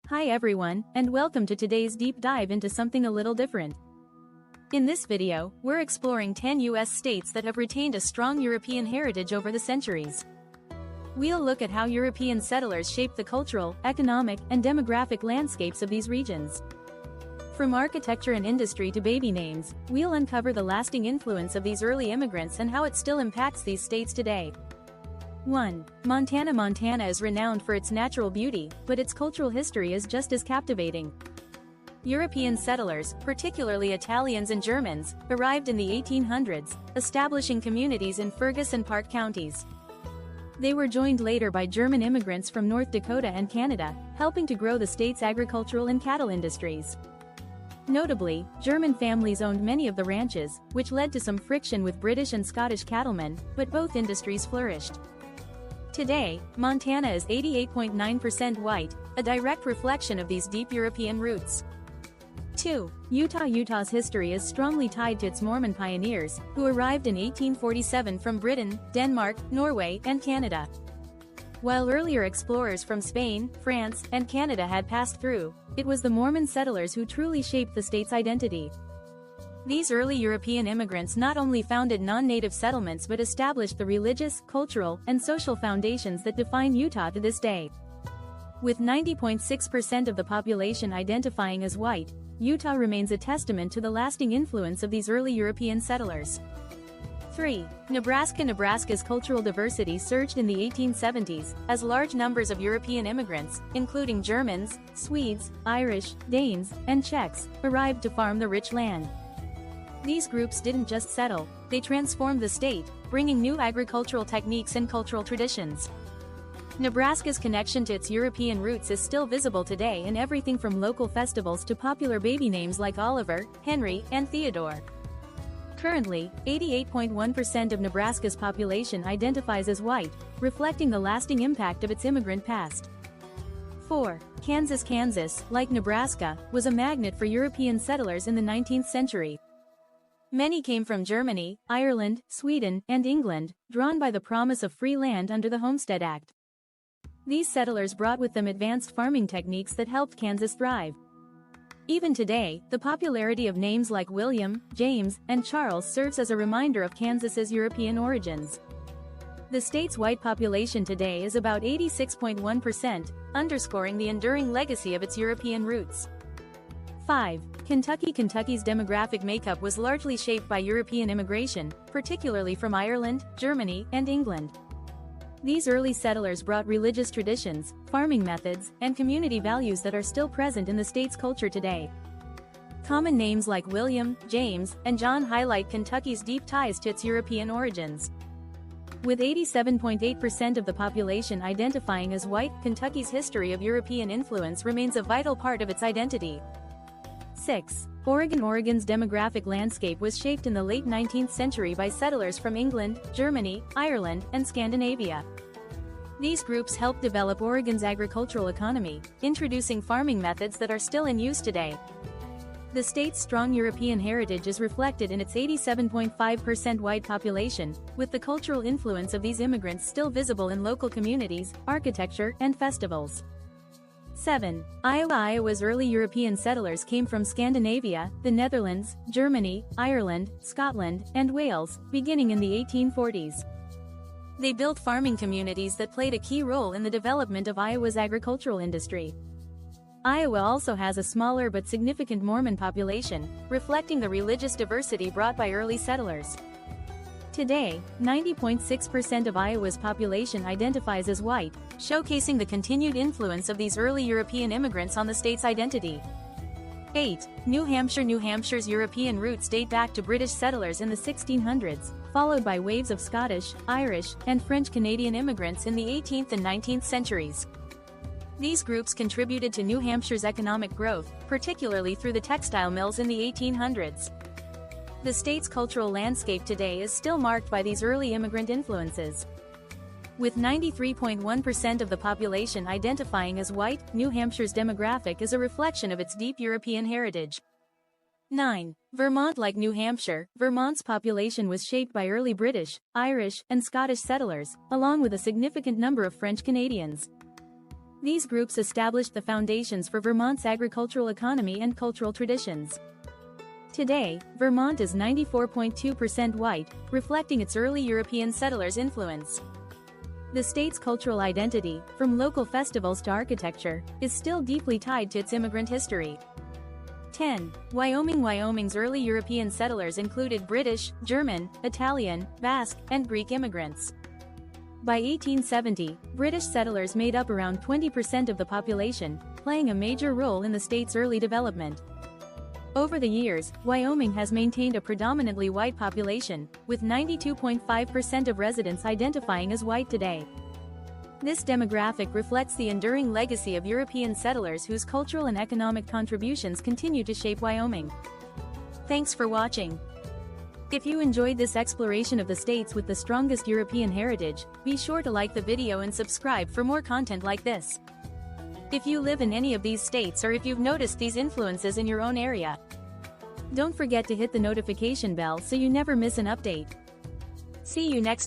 Hi everyone, and welcome to today's deep dive into something a little different. In this video, we're exploring 10 US states that have retained a strong European heritage over the centuries. We'll look at how European settlers shaped the cultural, economic, and demographic landscapes of these regions. From architecture and industry to baby names, we'll uncover the lasting influence of these early immigrants and how it still impacts these states today. 1. Montana. Montana is renowned for its natural beauty, but its cultural history is just as captivating. European settlers, particularly Italians and Germans, arrived in the 1800s, establishing communities in Fergus and Park counties. They were joined later by German immigrants from North Dakota and Canada, helping to grow the state's agricultural and cattle industries. Notably, German families owned many of the ranches, which led to some friction with British and Scottish cattlemen, but both industries flourished. Today, Montana is 88.9% white, a direct reflection of these deep European roots. 2. Utah. Utah's history is strongly tied to its Mormon pioneers, who arrived in 1847 from Britain, Denmark, Norway, and Canada. While earlier explorers from Spain, France, and Canada had passed through, it was the Mormon settlers who truly shaped the state's identity. These early European immigrants not only founded non-native settlements but established the religious, cultural, and social foundations that define Utah to this day. With 90.6% of the population identifying as white, Utah remains a testament to the lasting influence of these early European settlers. 3. Nebraska. Nebraska's cultural diversity surged in the 1870s, as large numbers of European immigrants, including Germans, Swedes, Irish, Danes, and Czechs, arrived to farm the rich land. These groups didn't just settle, they transformed the state, bringing new agricultural techniques and cultural traditions. Nebraska's connection to its European roots is still visible today in everything from local festivals to popular baby names like Oliver, Henry, and Theodore. Currently, 88.1% of Nebraska's population identifies as white, reflecting the lasting impact of its immigrant past. 4. Kansas. Kansas, like Nebraska, was a magnet for European settlers in the 19th century. Many came from Germany, Ireland, Sweden, and England, drawn by the promise of free land under the Homestead Act. These settlers brought with them advanced farming techniques that helped Kansas thrive. Even today, the popularity of names like William, James, and Charles serves as a reminder of Kansas's European origins. The state's white population today is about 86.1%, underscoring the enduring legacy of its European roots. 5. Kentucky. Kentucky's demographic makeup was largely shaped by European immigration, particularly from Ireland, Germany, and England. These early settlers brought religious traditions, farming methods, and community values that are still present in the state's culture today. Common names like William, James, and John highlight Kentucky's deep ties to its European origins. With 87.8% of the population identifying as white, Kentucky's history of European influence remains a vital part of its identity. 6. Oregon. Oregon's demographic landscape was shaped in the late 19th century by settlers from England, Germany, Ireland, and Scandinavia. These groups helped develop Oregon's agricultural economy, introducing farming methods that are still in use today. The state's strong European heritage is reflected in its 87.5% white population, with the cultural influence of these immigrants still visible in local communities, architecture, and festivals. 7. Iowa. Iowa's early European settlers came from Scandinavia, the Netherlands, Germany, Ireland, Scotland, and Wales, beginning in the 1840s. They built farming communities that played a key role in the development of Iowa's agricultural industry. Iowa also has a smaller but significant Mormon population, reflecting the religious diversity brought by early settlers. Today, 90.6% of Iowa's population identifies as white, showcasing the continued influence of these early European immigrants on the state's identity. 8. New Hampshire. New Hampshire's European roots date back to British settlers in the 1600s, followed by waves of Scottish, Irish, and French-Canadian immigrants in the 18th and 19th centuries. These groups contributed to New Hampshire's economic growth, particularly through the textile mills in the 1800s. The state's cultural landscape today is still marked by these early immigrant influences. With 93.1% of the population identifying as white, New Hampshire's demographic is a reflection of its deep European heritage. 9. Vermont. Like New Hampshire, Vermont's population was shaped by early British, Irish, and Scottish settlers, along with a significant number of French Canadians. These groups established the foundations for Vermont's agricultural economy and cultural traditions. Today, Vermont is 94.2% white, reflecting its early European settlers' influence. The state's cultural identity, from local festivals to architecture, is still deeply tied to its immigrant history. 10. Wyoming. Wyoming's early European settlers included British, German, Italian, Basque, and Greek immigrants. By 1870, British settlers made up around 20% of the population, playing a major role in the state's early development. Over the years, Wyoming has maintained a predominantly white population, with 92.5% of residents identifying as white today. This demographic reflects the enduring legacy of European settlers whose cultural and economic contributions continue to shape Wyoming. Thanks for watching. If you enjoyed this exploration of the states with the strongest European heritage, be sure to like the video and subscribe for more content like this. If you live in any of these states or if you've noticed these influences in your own area, don't forget to hit the notification bell so you never miss an update. See you next